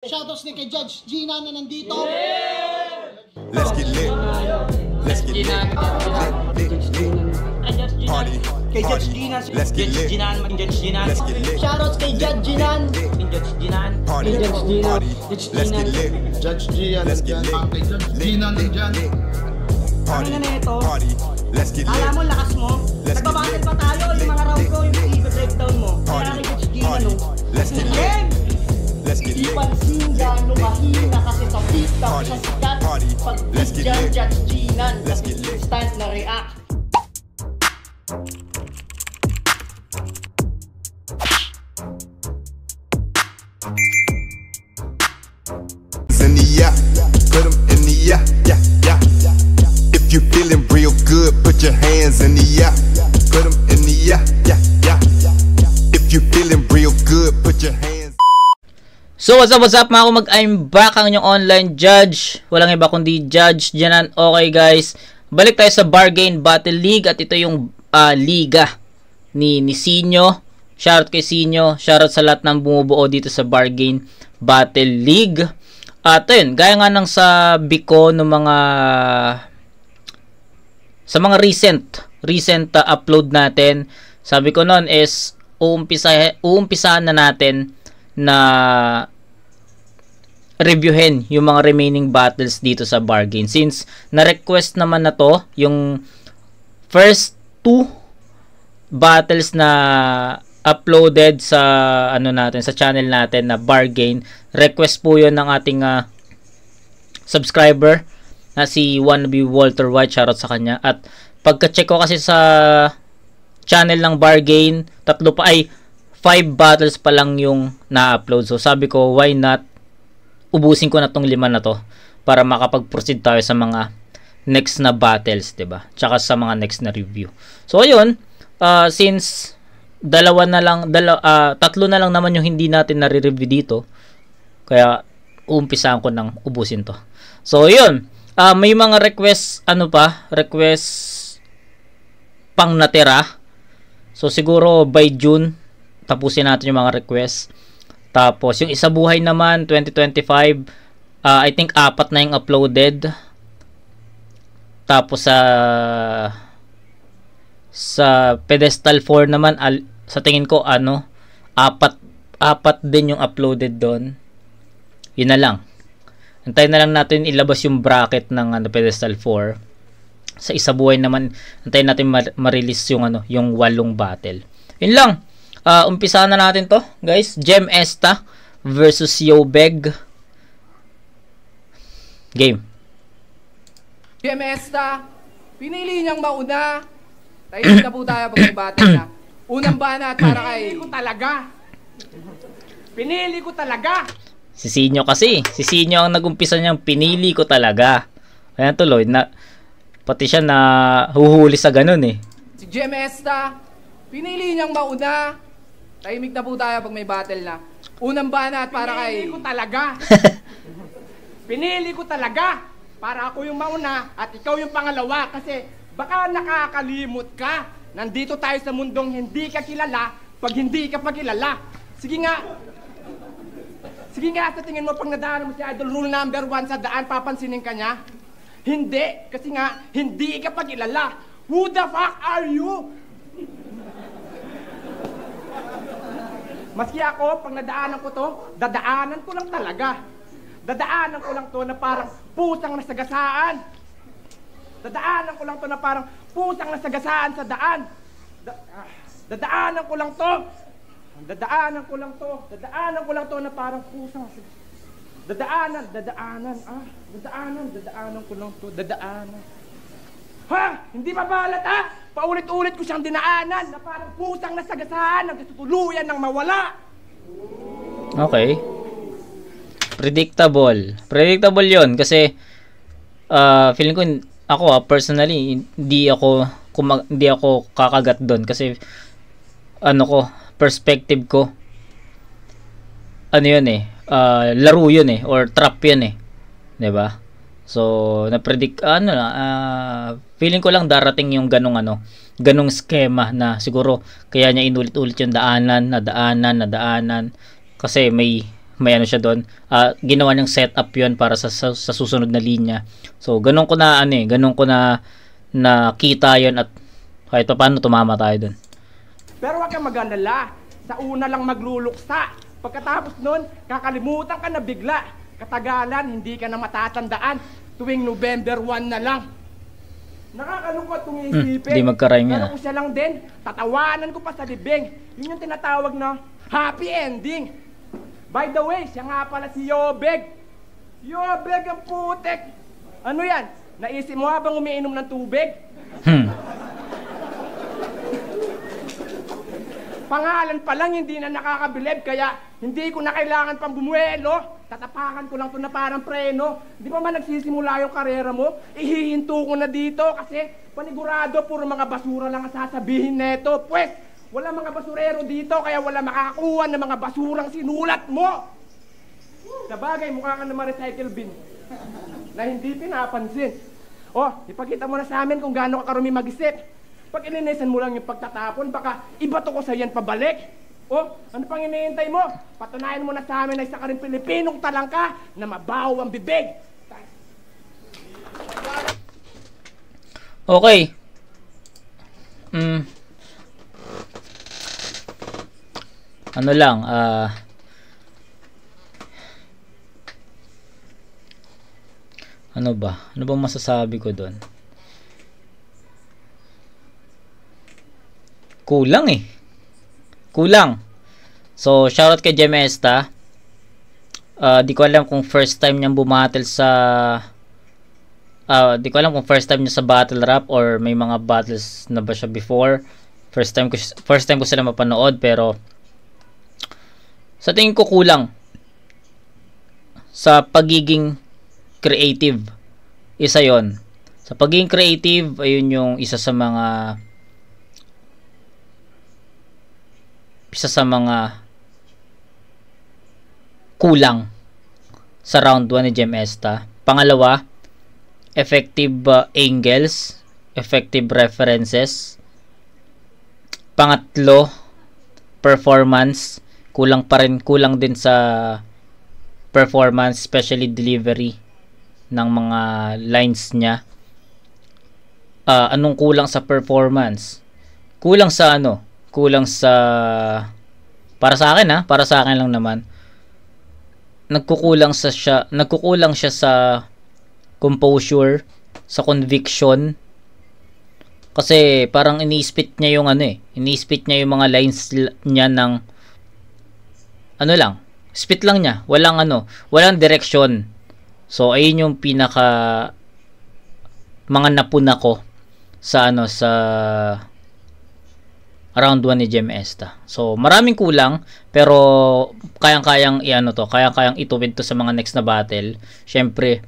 Shoutouts ni kay Judge Gina na nandito. Let's get lit. Let's get lit. Party. Kay Judge Gina. Let's get lit. Let's get lit. Shoutouts kay Judge Gina. Party. Party. Let's get lit. Judge Gian. Let's get lit. Kay Judge Gina nandyan. Party. Ano na ito? Party. Let's get lit. Alam mo, lakas mo. Let's get Nagbabattle lit. pa tayo. Yung mga round ko, yung i-breakdown mo. Party. Kaya kay Judge Gina, Party. no? Let's get lit. Game! Let's get Di lit. pansin gano'ng mahina kasi sa TikTok Party. siya sikat. Party. Pag Let's get dyan lit. Judge Gina, Let's kasi get lit. instant na react. In the yeah, put 'em in the yeah, yeah, yeah. If you feeling real good, put your hands in the yeah, put 'em in the yeah, yeah, yeah. If you feeling real good, put your hands. So what's up mga kumag, I'm back, ang inyong online judge. Walang iba kundi Judge Ginan. Okay guys, balik tayo sa Bargain Battle League. At ito yung liga ni Sinyo. Shoutout kay Sinyo. Shoutout sa lahat ng bumubuo dito sa Bargain Battle League. At yun, gaya nga ng sabi ko ng mga sa mga recent upload natin. Sabi ko noon is uumpisahan na natin na reviewin yung mga remaining battles dito sa Bargain, since na-request naman na to yung first two battles na uploaded sa natin, sa channel natin na Bargain. Request po yun ng ating subscriber na si Wannabe Walter White. Shoutout sa kanya. At pagka-check ko kasi sa channel ng Bargain, 5 battles pa lang yung na-upload. So sabi ko, why not ubusin ko na tong 5 na to para makapag-proceed tayo sa mga next na battles, 'di ba? Tsaka sa mga next na review. So ayun, since tatlo na lang naman yung hindi natin nare-review dito, kaya uumpisahan ko nang ubusin to. So ayun, may mga request pang natira. So siguro by June tapusin natin yung mga request. Tapos yung isa buhay naman 2025, I think 4 na yung uploaded. Tapos sa pedestal 4 naman, sa tingin ko 4 din yung uploaded doon. Yun na lang. Antayin na lang natin ilabas yung bracket ng pedestal 4. Sa isa buhay naman, antayin natin ma-release yung 8 battle. Yun lang. Umpisahan na natin to, guys. Gem Esta versus Yobeg. Game. Gem Esta, pinili niyang mauna. Tayo na po tayo pag may battle na. Unang banat para kay... Pinili ko talaga. Si Sinyo kasi. Si Sinyo ang nagumpisa niyang pinili ko talaga. Kaya tuloy na pati siya na huhuli sa ganun eh. Si Gem Esta, pinili niyang mauna. Tahimik na po tayo pag may battle na. Unang banat para kay... Pinili ko talaga. Pinili ko talaga. Para ako yung mauna at ikaw yung pangalawa. Kasi baka nakakalimot ka. Nandito tayo sa mundong hindi ka kilala pag hindi ka pa kilala. Sige nga. Sige nga, sa tingin mo pag nadaan mo si Idol Rule number 1 sa daan, papansinin ka niya? Hindi. Kasi nga, hindi ka pa kilala. Who the fuck are you? Maski ako, pag nadaanan ko to, dadaanan ko lang talaga. Dadaanan ko lang to na parang pusang nasagasaan. Dadaanan ko lang to na parang pusang nasagasaan sa daan. Dadaanan ko lang to. Dadaanan ko lang to. Dadaanan ko lang to na parang pusang nasagasaan. Dadaanan ko lang to. Dadaanan. Ha? Hindi pa balat ha? Paulit-ulit ko siyang dinaanan na parang pusang nasagasaan, nagtutuluyan ng mawala. Okay. Predictable. Predictable yon kasi feeling ko ako personally hindi ako kakagat doon kasi perspective ko laro yun or trap yun 'di ba? So na-predict feeling ko lang darating yung ganong schema na siguro kaya niya inulit-ulit yung daanan kasi may may ano siya doon. Ginawa niyang setup 'yon para sa susunod na linya. So ganun ko na ganun ko na nakita 'yon at kahit pa paano tumama tayo doon. Pero wag kang mag-alala. Sa una lang magluluksa. Pagkatapos nun, kakalimutan ka na bigla. Katagalan, hindi ka na matatandaan. Tuwing November 1 na lang. Nakakalungkot kung iisipin. Di magka-rhyme yan. Pero kung siya lang din, tatawanan ko pa sa libing. Yun yung tinatawag na happy ending. By the way, siya nga pala si Yobeg. Yobeg ang putek. Ano yan? Naisip mo habang umiinom ng tubig? Pangalan pa lang hindi na nakakabilib, kaya hindi ko na kailangan pang bumuelo. Tatapakan ko lang to na parang preno. Di ba man nagsisimula yung karera mo? Ihihinto ko na dito kasi panigurado puro mga basura lang ang sasabihin neto. Pwes, wala mga basurero dito kaya wala makakakuha ng mga basurang sinulat mo. Sabagay, mukha ka naman recycle bin na hindi pinapansin. Oh, ipakita mo na sa amin kung gaano ka karumi mag-isip. Pag ilinisan mo lang yung pagtatapon, baka ibato ko sa yan pabalik. Oh, ano pang hinihintay mo? Patunayan mo na sa amin na isa ka rin Pilipinong talangka na mabaho ang bibig. Okay. Ano lang, ano ba? Ano bang masasabi ko doon? Kulang eh. Kulang. So, shoutout kay Jemesta. Di ko alam kung first time niyang bumattle sa di ko alam kung first time niya sa battle rap or may mga battles na ba siya before. First time ko sila mapanood, pero sa tingin ko kulang sa pagiging creative. Isa 'yon. Sa pagiging creative, ayun yung isa sa mga kulang sa round 1 ni Jemesta. Pangalawa, effective angles, effective references. Pangatlo, performance. Kulang din sa performance, especially delivery ng mga lines niya. Anong kulang sa performance? Kulang sa para sa akin lang naman, nagkukulang siya sa composure, sa conviction, kasi parang ini-spit niya yung mga lines niya ng spit lang niya, walang direction. So ayun yung pinaka mga napuna ko sa round 1 ni Jemesta. So maraming kulang, pero kayang-kayang ituwid to sa mga next na battle. Syempre,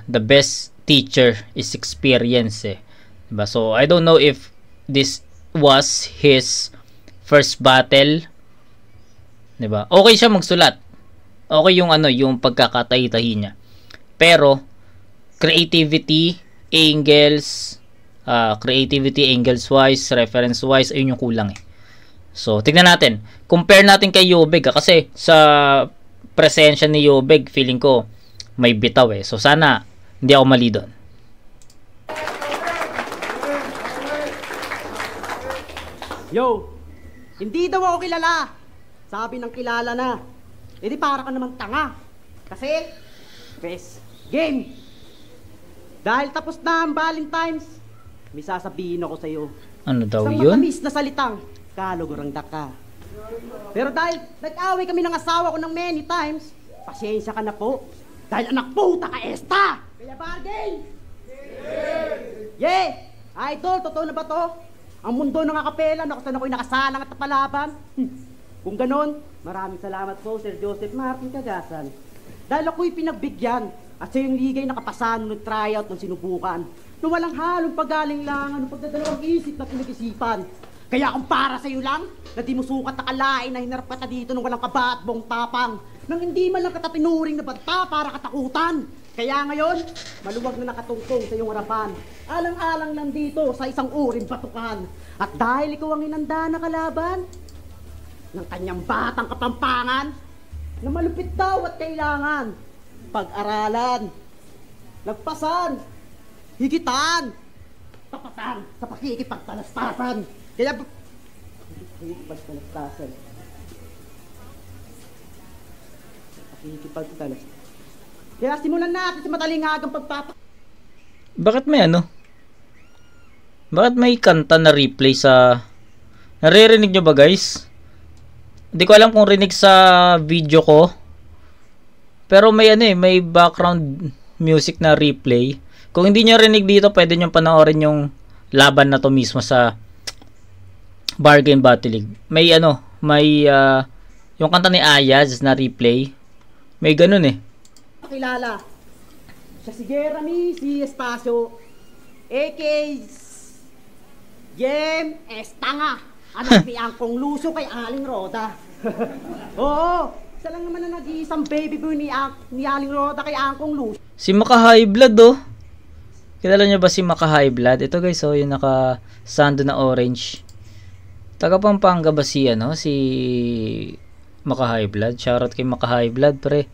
the best teacher is experience diba? So I don't know if this was his first battle, diba? Okay siya magsulat, okay yung pagkakatahi-tahi niya, pero creativity angles wise, reference wise, ayun yung kulang So tignan natin, compare natin kay Yobeg, kasi sa presensya ni Yobeg feeling ko may bitaw so sana hindi ako mali doon. Yo, hindi daw ako kilala. Sabi ng kilala na. Di para ka naman tanga. Kasi, best game. Dahil tapos na ang Valentine's, may sasabihin ako sa'yo. Ano daw isang yun? matamis na salitang, kalugurangda ka. Pero dahil nag-away kami ng asawa ko ng many times, pasensya ka na po. Dahil anak puta ka, Esta! Kaya bargain! Yeah! Idol, totoo na ba to? Ang mundo ng akapela na kung saan ako'y nakasalang at napalaban. Kung ganon, maraming salamat po, Sir Joseph Martin Cagasan. Dahil ako'y pinagbigyan at sa yung ligay nakapasan ng tryout ng sinubukan. Nung walang halong pagaling-langan, nung pagdadalawang isip na pinag-isipan. Kaya kung para sa'yo lang, na di mo sukat nakalain na hinarap ka dito nung walang kaba at buong tapang. Nang hindi man lang katatinuring na banta para katakutan. Kaya ngayon, maluwag na nakatungtong sa iyong harapan. Alang-alang nandito sa isang uring batukan. At dahil ikaw ang inanda na kalaban ng kanyang batang kapampangan, na malupit daw at kailangan pag-aralan, lagpasan, higitan, tapatan sa pakikipagtalastasan. Kaya pakikipagtalastasan. Pakikipagtalastasan. Kaya simulan natin sa matalingagang Bakit may ano? Bakit may kanta na replay sa... Naririnig nyo ba guys? Hindi ko alam kung rinig sa video ko. Pero may ano eh, may background music na replay. Kung hindi nyo rinig dito, pwede nyo panoorin yung laban na to mismo sa Bargain Battle League. May ano, may yung kanta ni Ayaz na replay. May ganun eh. Kilala. Siya si Jeremy, si Espacio, a.k.a. Jem Estanga. Anak ni Angkong Luso kay Aling Roda. Oo, isa lang naman na nag-iisang baby boy ni Aling Roda kay Angkong Luso. Si Maka High Blood oh. Kilala nyo ba si Maka High Blood? Ito guys oh, yung naka sando na orange. Taga Pampanga ba si ano? Si Maka High Blood? Shoutout kay Maka High Blood pre.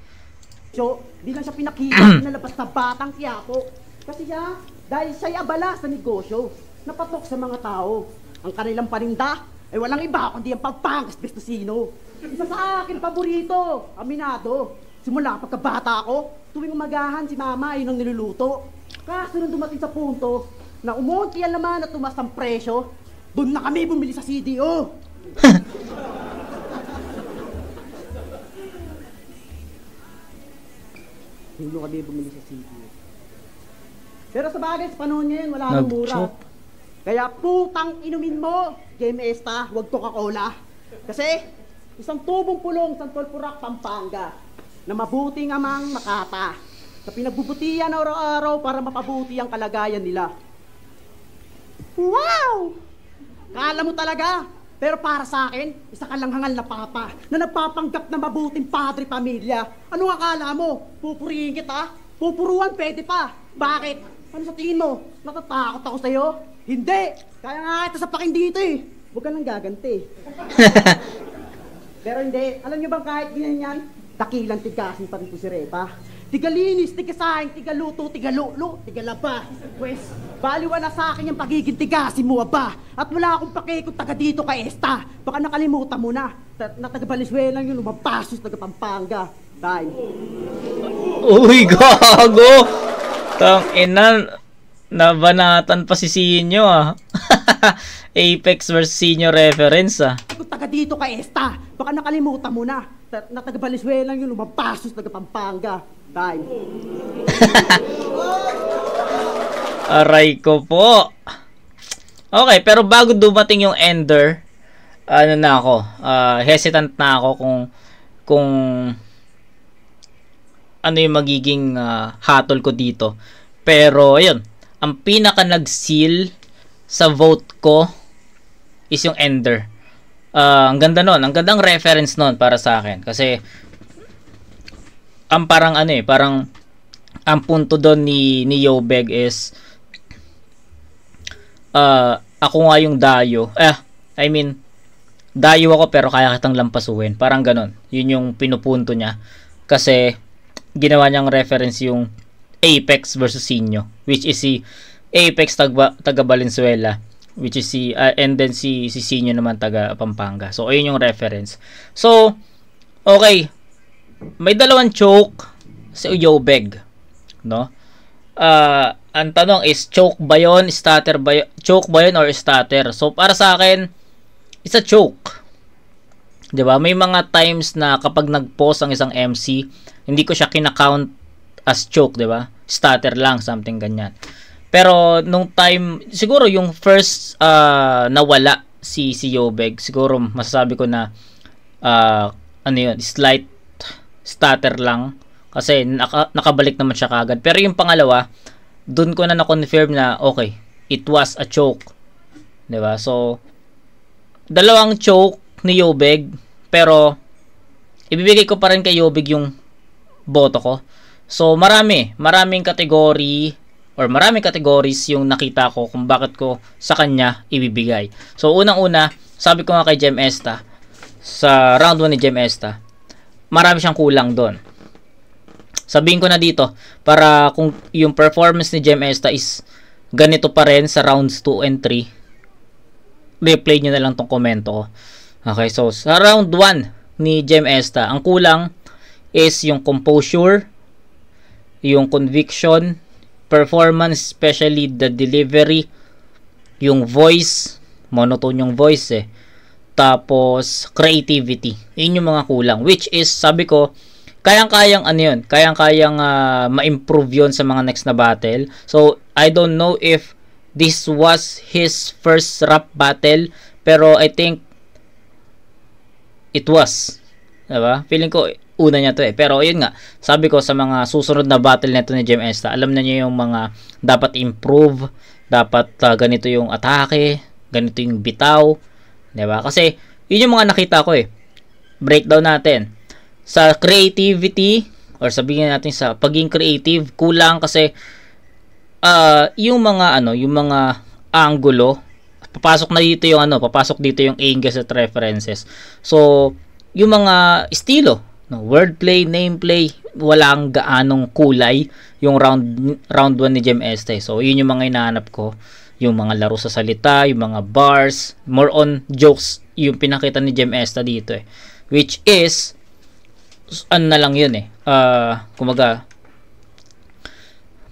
So, di lang siya pinakita nalabas na batang Quiapo. Kasi siya, dahil siya'y abala sa negosyo, napatok sa mga tao. Ang kanilang paninda ay walang iba kundi ang Pampangas Bestosino. Isa sa akin paborito, aminado. Simula pagkabata ko, tuwing umagahan si mama ay nang niluluto. Kaso nung dumating sa punto na umunti ang laman at tumas ang presyo, doon na kami bumili sa CDO. Hindi kami bumili sa CDO. Pero sa bagay, sa panahon ngayon, wala nang mura. Kaya putang inumin mo, Game Esta, wag Coca-Cola. Kasi, isang tubong pulong sa Tolpurak, Pampanga, na mabuting amang makata, sa pinagbubutihan araw-araw para mapabuti ang kalagayan nila. Wow! Kala mo talaga, pero para sa akin, isa ka lang hangal na papa na nagpapanggap na mabuting padre pamilya. Ano akala mo? Pupurihin kita? Pupuruan pwede pa. Bakit? Ano sa tingin mo? Natatakot ako sa'yo? Hindi! Kaya nga ito sa pakin dito eh. Huwag ka nang gaganti. Pero hindi. Alam niyo bang kahit ganyan yan, dakilang tigasin pa rin po si Repa. Tigalinis, tigasahin, tigaluto, tigalulo, tigalaba. Pwes, baliwa na sa akin yung pagiging tigasin mo, aba. At wala akong pakikot taga dito kay Esta. Baka nakalimutan mo na. Na taga Valenzuela yung lumampasos, taga Pampanga. Time. Uy, gago! Tang ina, nabanatan pa si Sinyo ah. Apex versus Sinyo reference ah. Kung taga dito kay Esta, baka nakalimutan mo na. Na taga Valenzuela yung lumampasos, taga Pampanga. Time. Aray ko po. Okay, pero bago dumating yung Ender, ano na ako, hesitant na ako kung ano yung magiging hatol ko dito. Pero ayun, ang pinaka nag-seal sa vote ko is yung Ender. Ang ganda nun, ang gandang reference nun para sa akin kasi ang parang ano eh, parang ang punto doon ni Yobeg is ako nga yung dayo. I mean, dayo ako pero kaya kitang lampasuhin. Parang ganon. Yun yung pinupunto niya. Kasi ginawa niyang reference yung Apex versus Sinyo, which is si Apex taga Valenzuela, which is si and then si Sinyo naman taga Pampanga. So ayun yung reference. So okay, may dalawang choke si Yobeg, no? Ang tanong is choke ba yun, stutter ba yun, choke ba yun or stutter? So para sa akin, it's a choke. 'Di ba? May mga times na kapag nag-pause ang isang MC, hindi ko siya kina-count as choke, 'di ba? Stutter lang, something ganyan. Pero nung time, siguro yung first nawala si Yobeg, siguro masasabi ko na ano yun, slight stutter lang kasi nakabalik naman siya kagad. Pero yung pangalawa, dun ko na na-confirm na okay, it was a choke. 'Di ba? So dalawang choke ni Yobeg, pero ibibigay ko pa rin kay Yobeg yung boto ko. So maraming category or maraming categories yung nakita ko kung bakit ko sa kanya ibibigay. So unang-una, sabi ko nga kay Jem Esta sa round 1 ni Jem Esta, marami siyang kulang doon. Sabihin ko na dito, para kung yung performance ni Jem Esta is ganito pa rin sa rounds 2 and 3, replay nyo na lang tong komento ko. Okay, so sa round 1 ni Jem Esta, ang kulang is yung composure, yung conviction, performance, especially the delivery, yung voice, monotone yung voice eh. Tapos, creativity. Yun yung mga kulang. Which is, sabi ko, kayang-kayang ano yun, kayang-kayang ma-improve yun sa mga next na battle. So, I don't know if this was his first rap battle, pero I think it was. Diba? Feeling ko, una niya to eh. Pero, yun nga, sabi ko sa mga susunod na battle nito ni Jem Esta, alam na niya yung mga dapat improve, dapat ganito yung atake, ganito yung bitaw. Diba? Kasi, yun yung mga nakita ko eh. Breakdown natin. Sa creativity, or sabihin natin sa pagiging creative, kulang kasi yung mga yung mga angulo, papasok dito yung angles at references. So, yung mga estilo, wordplay, nameplay, walang gaanong kulay yung round 1 ni Jem Esta. So, yun yung mga hinahanap ko, yung mga laro sa salita, yung mga bars, more on jokes yung pinakita ni Jem Esta dito eh. Which is ano na lang yun eh. Kumaga,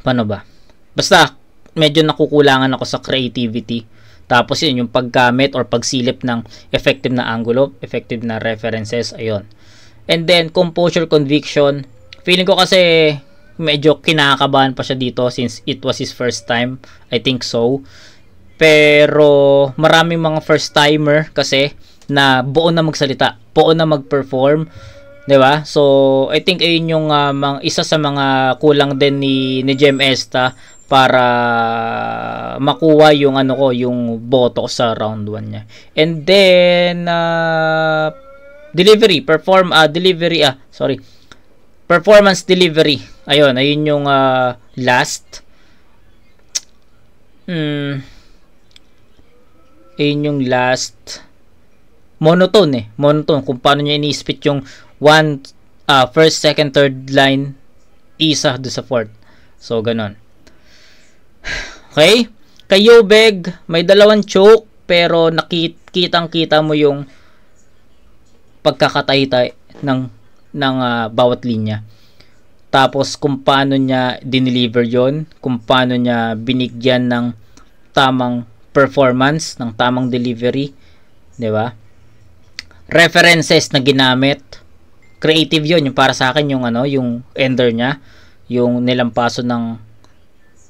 paano ba? Basta, medyo nakukulangan ako sa creativity. Tapos yun, yung paggamit or pagsilip ng effective na angulo, effective na references, ayun. And then, composure, conviction. Feeling ko kasi medyo kinakabahan pa siya dito since it was his first time. I think so. Pero, maraming mga first timer kasi na buo na magsalita, buo na mag-perform. Diba? So, I think ayun yung isa sa mga kulang din ni Jem Esta para makuha yung yung boto sa round 1 niya. And then performance delivery. Ayun yung last. Ayun yung last. Monotone kung paano niya ini-spit yung first, second, third line, isa do sa fourth. So, ganon. Okay? Kay Yobeg, may dalawang choke, pero nakitang-kita mo yung pagkakatay ng bawat linya. Tapos, kung paano niya dineliver yon, kung paano niya binigyan ng tamang performance, ng tamang delivery. Diba? References na ginamit. Creative yun, yung para sa akin yung ender niya, yung nilampaso ng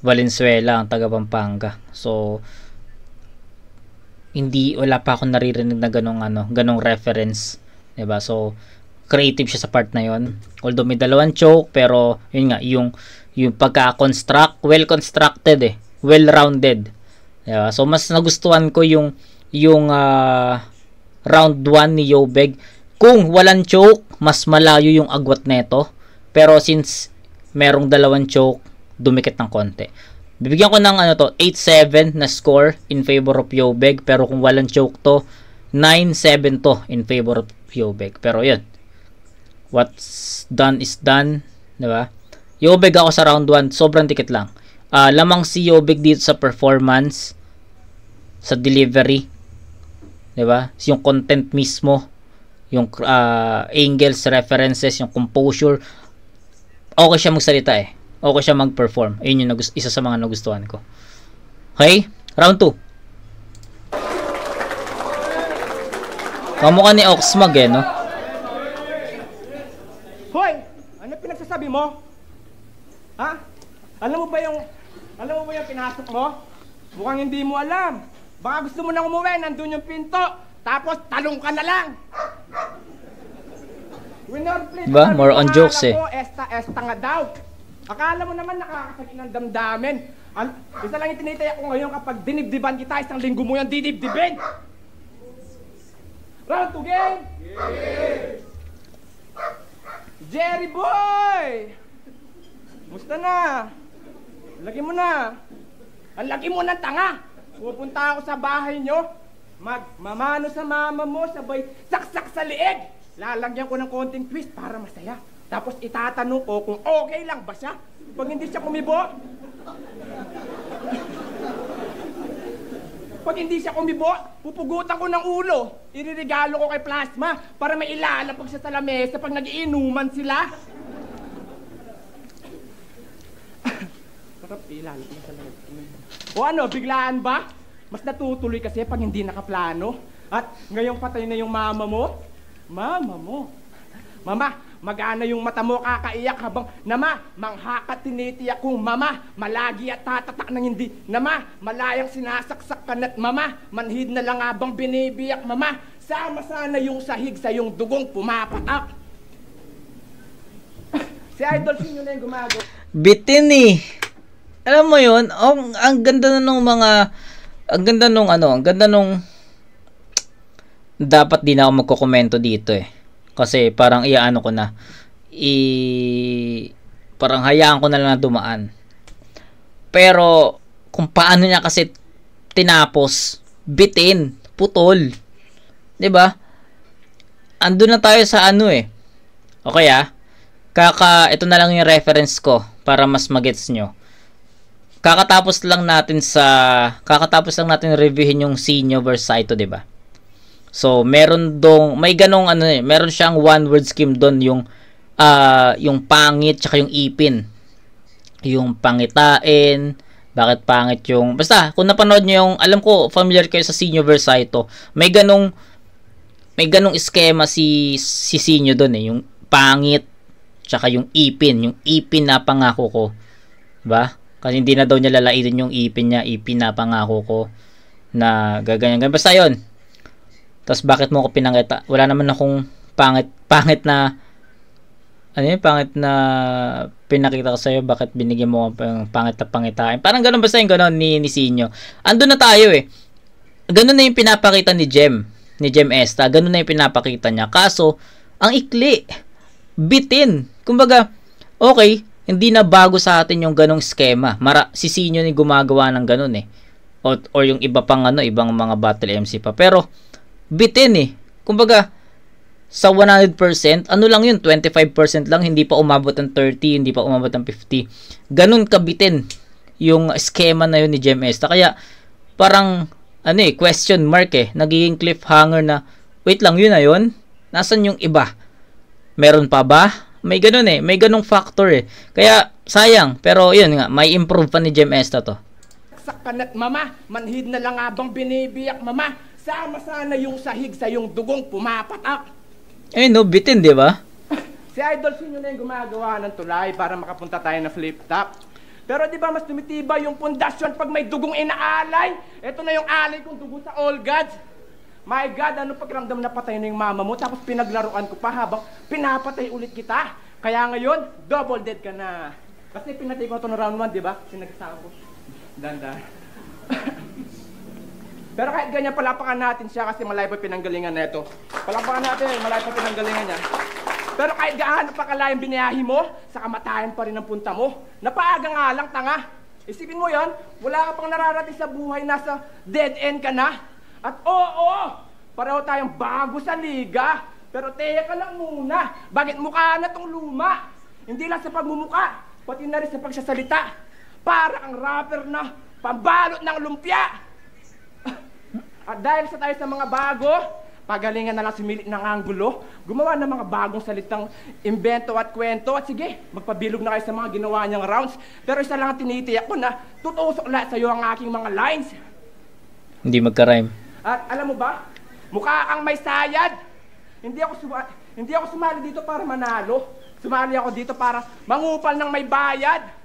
Valenzuela, ang taga Pampanga. So, wala pa akong naririnig na ganong reference. Diba? So, creative siya sa part na yon. Although may dalawang choke, pero yun nga, yung pagka-construct, well-constructed eh. Well-rounded. Diba? So, mas nagustuhan ko yung round 1 ni Yobeg. Kung walang choke, mas malayo yung agwat neto. Pero since merong dalawang choke, dumikit ng konti. Bibigyan ko ng 8-7 na score in favor of Yobeg. Pero kung walang choke to, 9-7 to in favor of Yobeg. Pero yun, what's done is done. Diba? Yobeg ako sa round 1, sobrang dikit lang. Lamang si Yobeg dito sa performance, sa delivery. Diba? Yung content mismo, yung angles, references, yung composure, okay siya magsalita eh. Okay siya mag-perform. Ayun yung isa sa mga nagustuhan ko. Okay? Round 2. Kamukha ni Oxmag eh, no? Hoy! Ano pinagsasabi mo? Ha? Alam mo ba yung pinasok mo? Mukhang hindi mo alam. Baka gusto mo na umuwi, nandun yung pinto. Tapos talong ka na lang. Diba? More on jokes eh. Esta nga daw. Akala mo naman nakakasakit ng damdamin. Isa lang yung tinitaya ko ngayon kapag dinibdiban kita, isang linggo mo yan didibdibin. Round 2 game! Jerry boy! Musta na? Lagi mo na. Ang lagi mo ng tanga. Pupunta ako sa bahay nyo. Magmamano sa mama mo, sabay saksak sa liig. lalagyan ko ng konting twist para masaya. Tapos itatanong ko kung okay lang ba siya. Pag hindi siya kumibo, pag hindi siya kumibo, pupugutan ko ng ulo. Iririgalo ko kay Plasma para may ilalapag siya sa lamesa pag nagiinuman sila. Sarap ilalapag sa lamesa. O ano, biglaan ba? Mas natutuloy kasi pag hindi nakaplano. At ngayong patay na yung mama mo. Mama mo. Mama, magana yung mata mo kakaiyak habang nama, manghakat tinitiyak kong mama, malagi at tatatak ng hindi. Nama, malayang sinasaksak ka na't mama, manhid na lang habang binibiyak mama. Sama sana yung sahig sa yung dugong pumapatak. Si Idol Sinyo na yung gumagawa. Bitin eh. Alam mo yun, ang ganda na nung mga, ang ganda nung ano, ang ganda nung, dapat di na ako magkokomento dito eh. Kasi parang iaano ko na, parang hayaan ko na lang na dumaan. Pero, kung paano niya kasi tinapos, bitin, putol. 'Di ba? Andun na tayo sa ano eh. Okay ito na lang yung reference ko para mas magets nyo. Kakatapos lang natin reviewin yung Sinyo versus Saito, 'di ba? So, meron siyang one word scheme doon, yung pangit tsaka yung ipin. Yung pangitain, bakit pangit yung, basta, kung napanood nyo yung, alam ko, familiar kayo sa Sinyo versus Saito, may ganong schema si Sinyo doon eh, yung pangit tsaka yung ipin na pangako ko. Diba? Kasi hindi na daw niya lalaitin yung ipin na pangako ko na gaganyan. Basta yun. Tapos bakit mo ako pinangita? Wala naman akong pangit na pinakita ko sa'yo. Bakit binigyan mo ako pangit na pangitain? Parang ganun, basta yung ganun ni Sinyo. Andun na tayo eh. Ganun na yung pinapakita ni Jem Esta. Ganun na yung pinapakita niya. Kaso, ang ikli. Bitin. Kumbaga, okay, hindi na bago sa atin yung ganong schema. Si Sinyo ni gumagawa ng ganun eh. Or yung iba pang ibang mga battle MC pa. Pero, bitin eh. Kumbaga, sa 100%, ano lang yun, 25% lang, hindi pa umabot ng 30, hindi pa umabot ng 50. Ganun kabitin yung schema na yun ni Jem Esta. Kaya, parang, question mark eh. Nagiging cliffhanger na, wait lang, yun na yun? Nasaan yung iba? Meron pa ba? May ganun eh. May ganung factor eh. Kaya, sayang. Pero, yun nga, may improve pa ni Jem Esta to. Sakanat mama, manhid na lang habang binibiyak mama. Sama sana yung sahig sa yung dugong pumapatak. Bitin, di ba? Si Idol Sinyo na yung gumagawa ng tulay para makapunta tayo na flip top. Pero di ba mas tumitibay yung pundasyon pag may dugong inaalay? Ito na yung alay kong dugo sa all gods. My God, ano pakiramdam na patay na yung mama mo tapos pinaglaruan ko pa habang pinapatay ulit kita. Kaya ngayon, double dead ka na. Kasi pinatay ko ito na round 1, di ba? Sinagasama ko. Danda. Pero kahit ganyan, palapakan natin siya kasi malay pa pinanggalingan na ito. Palapakan natin, malay pa pinanggalingan niya. Pero kahit gaano pa kalayang binayahi mo, sa kamatayan pa rin ang punta mo. Napaaga nga lang, tanga. Isipin mo yon, wala ka pang nararating sa buhay, nasa dead end ka na. At pareho tayong bago sa liga. Pero teka lang muna, bakit mukha na tong luma? Hindi lang sa pagmumuka, pati na rin sa pagsasalita. Para kang rapper na pambalot ng lumpia. At dahil tayo sa mga bago, pagalingan na lang sumilit ng anggulo, gumawa ng mga bagong salitang imbento at kwento. At sige, magpabilog na kayo sa mga ginawa niyang rounds. Pero isa lang ang tinitiyak ko na tutusok lahat sa'yo ang aking mga lines. Hindi magka-rhyme. At alam mo ba, mukha kang may sayad. Hindi ako sumali dito para manalo. Sumali ako dito para mangupal ng may bayad.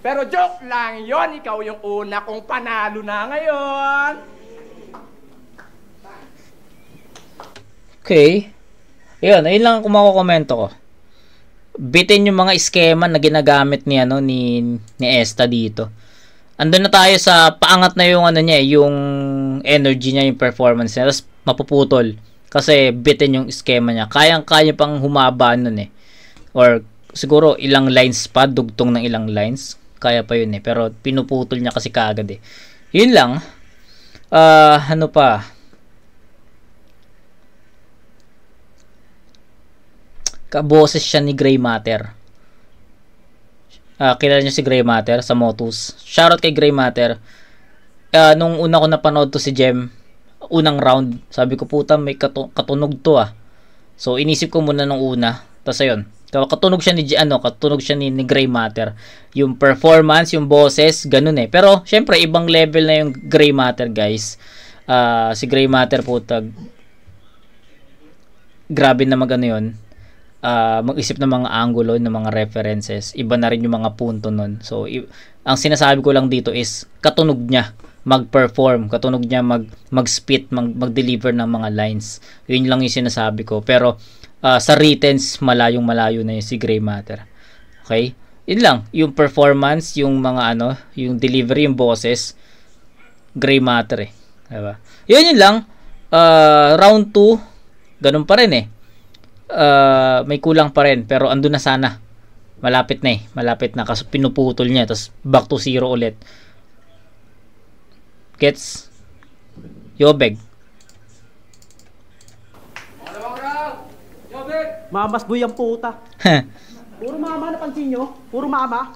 Pero joke lang yon, ikaw yung una kong panalo na ngayon. Okay. Ayun lang kung makukomento ko. Bitin yung mga skema na ginagamit ni Esta dito. Andun na tayo sa paangat na yung yung energy niya, yung performance niya. Tapos mapuputol. Kasi bitin yung skema niya. Kayang-kaya pang humaba nun eh. Or siguro ilang lines pa, dugtong ng ilang lines. Kaya pa yun eh. Pero pinuputol niya kasi kaagad eh. Yun lang. Ano pa? kaboses siya ni Gray Matter. Kilala niyo si Gray Matter sa Motus. Shoutout kay Gray Matter. Nung una ko napanood to si Jem, unang round, sabi ko puta may katunog to So inisip ko muna nung una. Tapos ayun, katunog siya ni Gray Matter. Yung performance, yung boses, ganun Pero syempre ibang level na yung Gray Matter, guys. Si Gray Matter puta, grabe na magano yun. Mag-isip ng mga angulo, ng mga references. Iba na rin yung mga punto nun. So ang sinasabi ko lang dito is katunog niya mag-perform, katunog niya mag-spit, mag-deliver ng mga lines. Yun lang yung sinasabi ko. Pero sa writtens, malayo na yung si Gray Matter. Okay? Yun lang, yung performance, yung mga yung delivery, yung boses, Gray Matter Diba? Yun lang. Round 2, ganun pa rin may kulang pa rin, pero andun na sana. Malapit na kasi pinuputol niya, tapos back to zero ulit. Gets? Yobeg. Mamas boy ang puta. Puro mama, napansin nyo? Puro mama.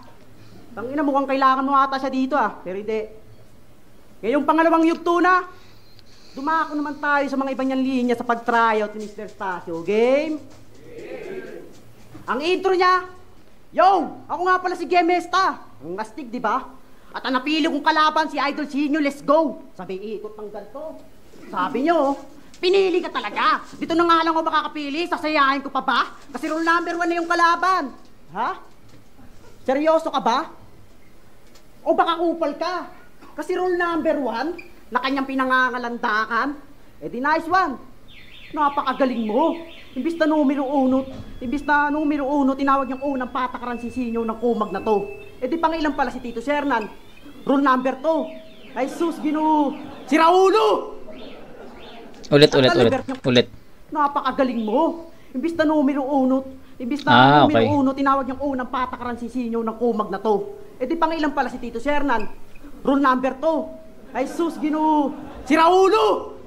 Tangina, mukhang kailangan mo ata siya dito pero hindi. Ngayong pangalawang yugto na, dumako naman tayo sa mga ibang niyang linya sa pag-tryout ni Mr. Stasio. Game? Ang intro niya, yo! Ako nga pala si Gemesta. Ang astig, di ba? At ang napili kong kalaban si Idol Sinyo, let's go! Sabi, ikot ng ganito. Sabi nyo, pinili ka talaga. Dito na nga lang ako makakapili, sasayahin ko pa ba? Kasi rule number 1 na yung kalaban. Ha? Seryoso ka ba? O baka kupal ka? Kasi rule number 1 na kanyang pinangangalandakan, di nice one. Napakagaling mo. Imbis na numero 1, tinawag niyang unang patakaran si Sinyo ng kumag na to. Di pangilan pala si Tito Sernan. Rule number 2. Ay sus, Ginoo. Si Raulo! Ulit. Napakagaling mo. Imbis na numero 1, tinawag niyang unang patakaran si Sinyo ng kumag na to. Di pangilan pala si Tito Sernan. Rule number 2. Ay sus, Ginoo. Si Raulo!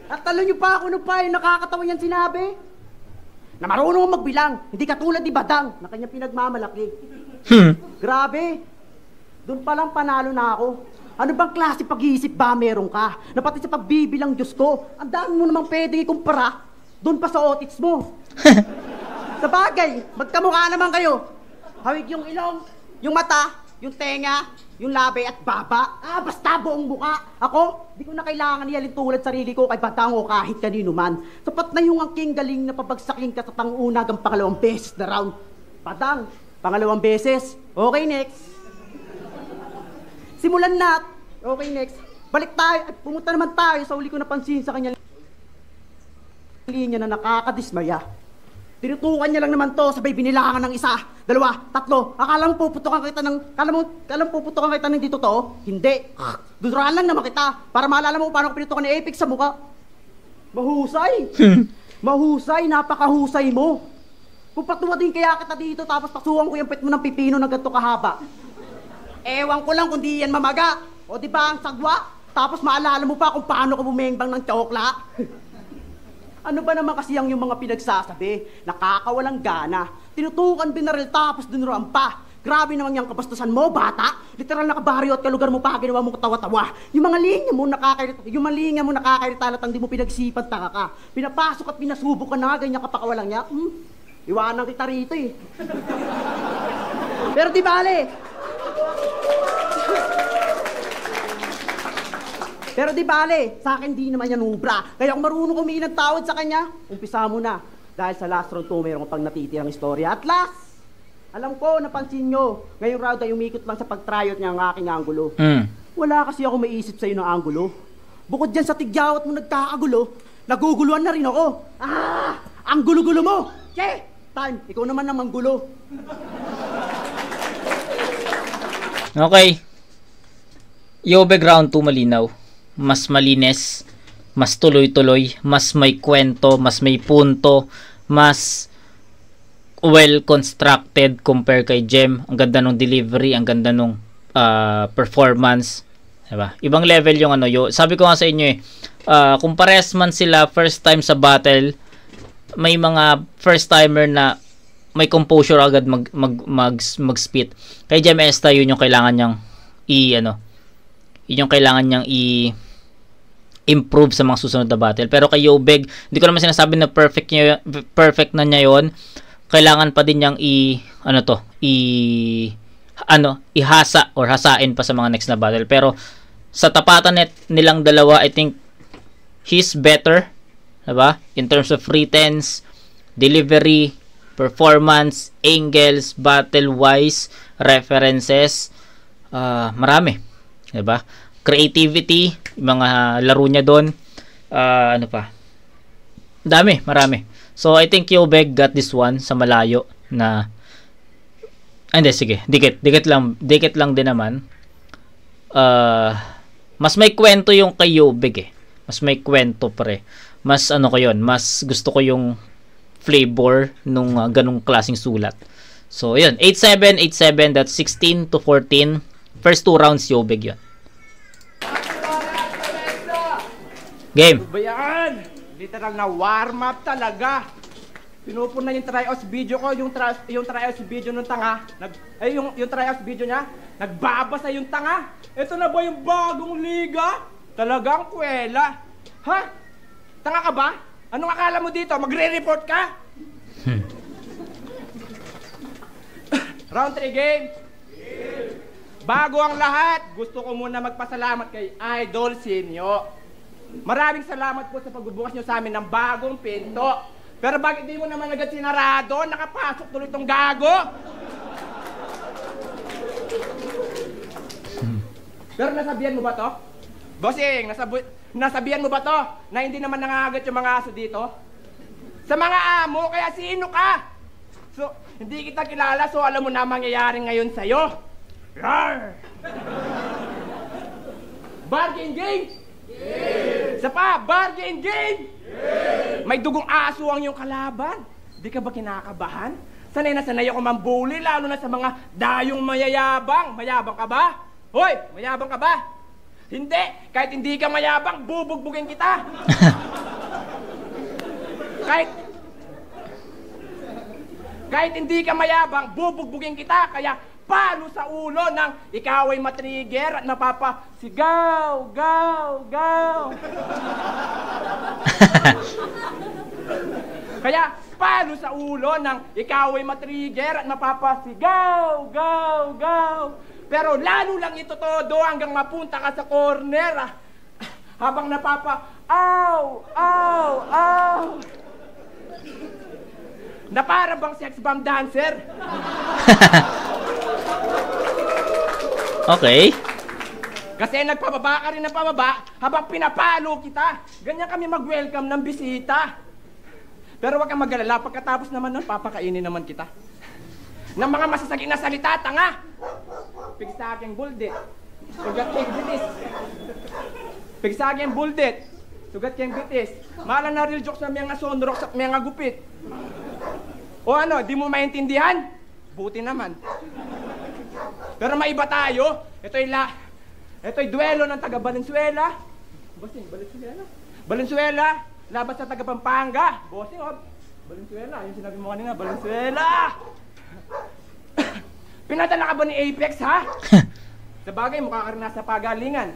At talo niyo pa ako yung nakakatawa niyan sinabi. Na marunong magbilang, hindi katulad ni Badang na kanyang pinagmamalaki. Grabe. Doon pa lang panalo na ako. Ano bang klase pag-iisip ba meron ka? Na pati sa pagbibilang Diyos ko, ang dami mo namang pwedeng ikumpara doon pa sa otits mo. Sa bagay, magkamukha naman kayo. Hawig yung ilong, yung mata, yung tenga, yung labi at baba. Basta buong muka. Ako, di ko na kailangan ialin tulad sarili ko kay Badang o kahit kanino man. Sapat na yung angking galing na pabagsakin ka sa pang-una hanggang pangalawang beses na round. Badang, pangalawang beses. Okay, next. Simulan na. Okay, next. Balik tayo at pumunta naman tayo sa uli ko napansin sa kanya linya na nakakadismaya. Tinutukan niya lang naman to, sabay binilangan ng 1, 2, 3. Akala mo puputukan kita ng dito to? Hindi. Duduraan lang naman kita para maalala mo paano ko pinutukan ni Apex sa mukha. Mahusay. Mahusay, napakahusay mo. Kung patuwadin kaya kita dito tapos pasukan ko yung pet mo ng pipino na ganito kahaba. Ewan ko lang kung di yan mamaga. O di ba ang sagwa? Tapos maalala mo pa kung paano ko bumengbang ng tsokla. Ano ba naman kasi yung mga pinagsasabi? Nakakawalang gana. Tinutukan binaril tapos dinuruan pa. Grabe naman yung kabastusan mo, bata. Literal na kabaryo at kalugar mo pa, ginawa mo katawa-tawa. Yung mga linya mo nakakairita lang di mo pinagsipan, taka ka. Pinapasok at pinasubok ka na, ganyan ka pa kawalang niya. Iwanan kita rito Pero di bale. Pero di bale, sa akin di naman yan ubra. Kaya kung marunong kumiin ng tawad sa kanya, umpisa mo na. Dahil sa last round 2, mayroon pang natitirang istorya. At last, alam ko, napansin nyo, ngayong round ay umikot lang sa pag-tryout niya ang aking angulo. Wala kasi ako maiisip sa'yo ng angulo. Bukod dyan sa tigyawat mo nagkakagulo, naguguluhan na rin ako. Ang gulo-gulo mo! Che! Time, ikaw naman namang gulo. Okay. Yobeg round 2 malinaw. Mas malinis, mas tuloy-tuloy, mas may kwento, mas may punto, mas well-constructed compare kay Jem. Ang ganda ng delivery, ang ganda ng performance. Diba? Ibang level yung sabi ko nga sa inyo kung pares man sila first time sa battle, may mga first timer na may composure agad mag-spit. Kay Jem Esta, yun yung kailangan niyang yun yung kailangan niyang improve sa mga susunod na battle. Pero kay Yobeg, hindi ko naman sinasabi na perfect na niya yon. Kailangan pa din niyang ihasa or hasain pa sa mga next na battle. Pero sa tapatan nilang dalawa, I think he's better, diba? In terms of retense, delivery, performance, angles, battle-wise, references, marami. Diba? Creativity, mga laro niya doon, ano pa? Marami. So, I think Yobeg got this one sa malayo na, hindi, sige, dikit lang din naman. Mas may kwento yung kay Yobeg eh. Mas may kwento pre. Mas mas gusto ko yung flavor nung ganung klaseng sulat. So, yun. 8-7, 8-7. That's 16-14. First 2 rounds, Yobeg yun. Game. Ano ba yan? Literal na warm-up talaga. Pinupun na yung tryouts video ko, yung tryouts video ng tanga. Yung tryouts video niya, nagbabasa yung tanga. Ito na ba yung bagong liga? Talagang kwela. Ha? Tanga ka ba? Anong akala mo dito? Magre-report ka? Round 3 game. Bago ang lahat, gusto ko muna magpasalamat kay Idol Sinyo. Maraming salamat po sa pagbubukas nyo sa amin ng bagong pinto. Pero bakit di mo naman agad sinarado? Nakapasok tuloy itong gago. Pero nasabihan mo ba to? Bossing, nasabihan mo ba to? Na hindi naman nangangagat yung mga aso dito? Sa mga amo, kaya sino ka? So, hindi kita kilala, so alam mo na mangyayari ngayon sa'yo. Rawr! Bargain game? Yeah! Isa pa, bargain game? Yeah! May dugong aso ang iyong kalaban. Di ka ba kinakabahan? Sanay na sanay ako mambuli, lalo na sa mga dayong mayayabang. Mayabang ka ba? Hoy, mayabang ka ba? Hindi! Kahit hindi ka mayabang, bubugbugin kita! Kahit hindi ka mayabang, bubugbugin kita! Kaya palo sa ulo ng ikaw ay matrigger at napapasigaw, gaw, gaw! Kaya palo sa ulo ng ikaw ay matrigger at napapasigaw, gaw, gaw! Pero lalo lang ito todo hanggang mapunta ka sa corner habang aw, aw, aw! Na para bang sex bomb dancer? Okay. Kasi nagpababa ka rin ng pababa habang pinapalo kita. Ganyan kami mag-welcome ng bisita. Pero wag kang mag-alala, pagkatapos naman nun, papakainin naman kita. Ng mga masasaging na salita, tanga! Pigsaking buldit. Sugat keng bitis. Pigsaking buldit. Sugat keng bitis. Maala na real jokes na mga sonrok sa mga gupit. O ano, di mo maintindihan? Buti naman. Pero maiba tayo. Ito'y duelo ng taga Valenzuela. Bossing, Valenzuela? Valenzuela, laban sa taga Pampanga. Bossing, Valenzuela, yung sinabi mo kanina, Valenzuela! Pinadala ka ba ni Apex, ha? Sa bagay, mukha ka rin nasa pagalingan.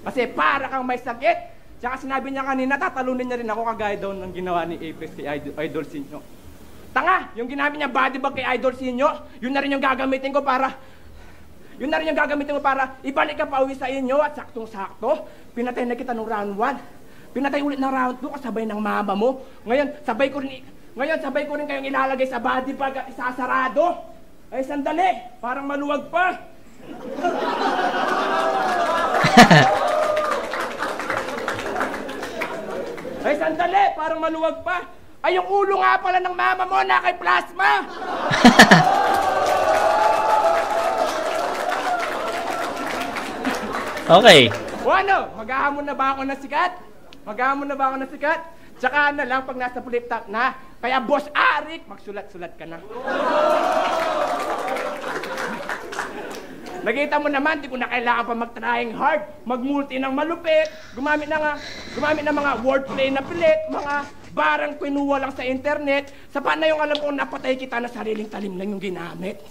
Kasi para kang may sakit. Tsaka sinabi niya kanina, tatalunin niya rin ako kagaya daw ng ginawa ni Apex kay Idol Sinyo. Tanga! Yung ginamit niya body bag kay Idol Sinyo, yun na rin yung gagamitin ko para ibalik ka pa uwi sa inyo at saktong-sakto. Pinatay na kita nung round 1. Pinatay ulit ng round 2 kasabay ng mama mo. Ngayon, sabay ko rin kayong ilalagay sa body bag at isasarado. Ay, sandali! Parang maluwag pa! Ay, sandali! Parang maluwag pa! Ay, yung ulo nga pala ng mama mo na kay plasma! Okay. O ano? Maghahamon na ba ako ng sikat? Tsaka na lang pag nasa flip top na. Kaya Boss Arik, magsulat-sulat ka na. Nakita mo naman, di ko na kailangan pa mag-trying hard, mag-multi ng malupit, gumamit ng mga wordplay na pilit, mga barang kinuha lang sa internet, sapat na yung alam kong napatay kita na sariling talim lang yung ginamit.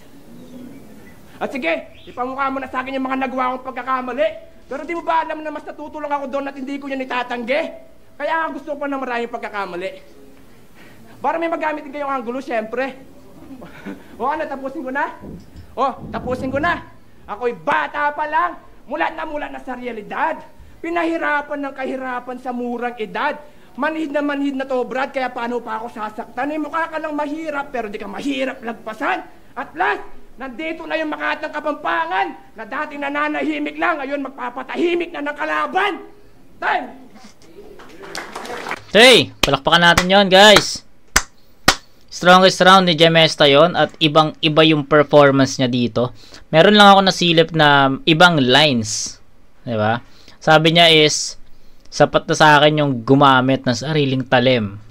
At sige, ipamukha mo na sa akin yung mga nagawa kong pagkakamali. Pero di mo ba alam na mas natutulong ako doon at hindi ko yan itatanggi? Kaya gusto ko pa na maraming pagkakamali. Para may magamit din kayong anggulo, syempre. O ano, tapusin ko na? Tapusin ko na. Ako'y bata pa lang, mulat na sa realidad. Pinahirapan ng kahirapan sa murang edad. Manhid na to, Brad, kaya paano pa ako sasaktan? Mukha ka lang mahirap, pero di ka mahirap lagpasan. At last, nandito na yung Makatang Kapampangan na dati nananahimik lang, ngayon magpapatahimik na ng kalaban. Time! Hey, palakpakan natin yon, guys. Strongest round ni Gemesta yon at ibang-iba yung performance niya dito. Meron lang ako nasilip na ibang lines. Diba? Sabi niya is, sapat na sa akin yung gumamit ng sariling talim.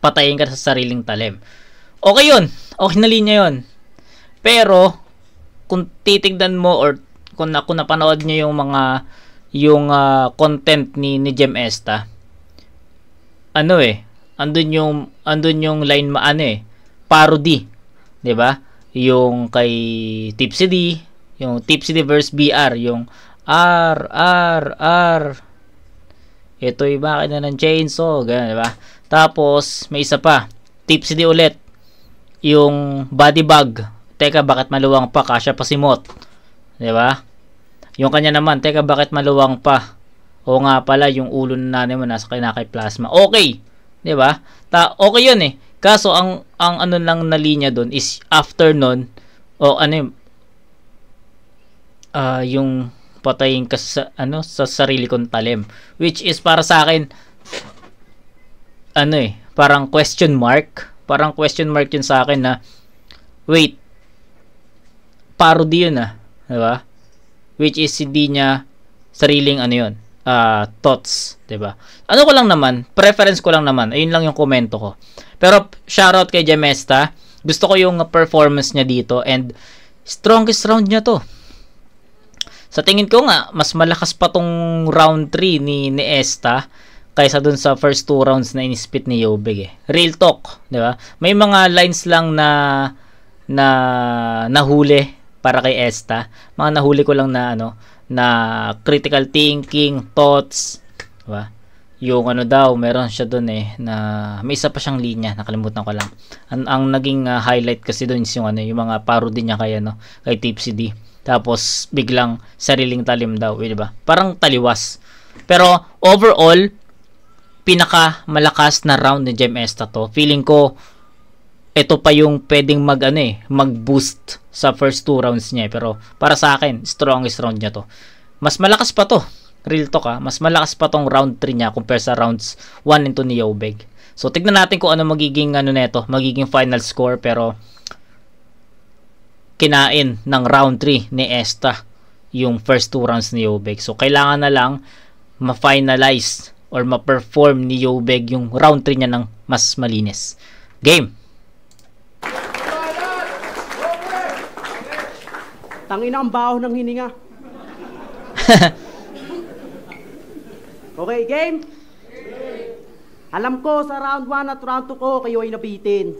Patayin ka sa sariling talim. Okay yun. Okay na linya yun. Pero, kung titignan mo or kung napanood nyo yung content ni Gemesta, andun yung line parody, 'di ba? Yung kay Tipsy D, yung Tipsy D versus BR, yung R. Ito'y makina ng chainsaw, ganun, 'di ba? Tapos may isa pa, Tipsy D ulit, yung body bag. Teka, bakit maluwang pa? Kasya pa si Mot. 'Di ba? Yung kanya naman, teka, bakit maluwang pa? O nga pala, yung ulo na nanay mo nasa kay plasma. Okay, 'di ba? Okay 'yun eh. Kaso ang ano lang na linya doon is after nun yung patayin ka sa sa sarili kong talim, which is para sa akin parang question mark yun sa akin na wait, parody yun diba? Which is hindi niya sariling yun, thoughts, diba? Ko lang naman, preference ko lang naman, ayun lang yung komento ko. Pero shoutout kay Gemesta, gusto ko yung performance niya dito and strongest round niya to. Sa tingin ko nga, mas malakas pa tong round 3 ni Esta kaysa dun sa first 2 rounds na inispit ni Yobeg eh. Real talk, di ba? May mga lines lang na nahuli para kay Esta. Mga nahuli ko lang na critical thinking, thoughts, di ba? Yung daw, meron siya dun na may isa pa siyang linya, nakalimutan ko lang. Ang naging highlight kasi dun is yung yung mga parody niya kay Tipsy D. Tapos biglang sariling talim daw, di ba? Parang taliwas. Pero overall, pinaka malakas na round ni Gemesta to. Feeling ko ito pa yung pwedeng mag-boost sa first 2 rounds niya. Pero para sa akin, strongest round niya to. Mas malakas pa to. Real talk mas malakas pa tong round 3 niya compare sa rounds 1 and 2 ni Yobeg. So tignan natin kung ano magiging magiging final score, pero kinain ng round 3 ni Esta yung first 2 rounds ni Yobeg. So kailangan na lang ma-finalize or ma-perform ni Yobeg yung round 3 niya ng mas malinis. Game. Tangina ang baho ng hininga. Okay, game? Alam ko sa round 1 at round 2 ko kayo ay nabitin.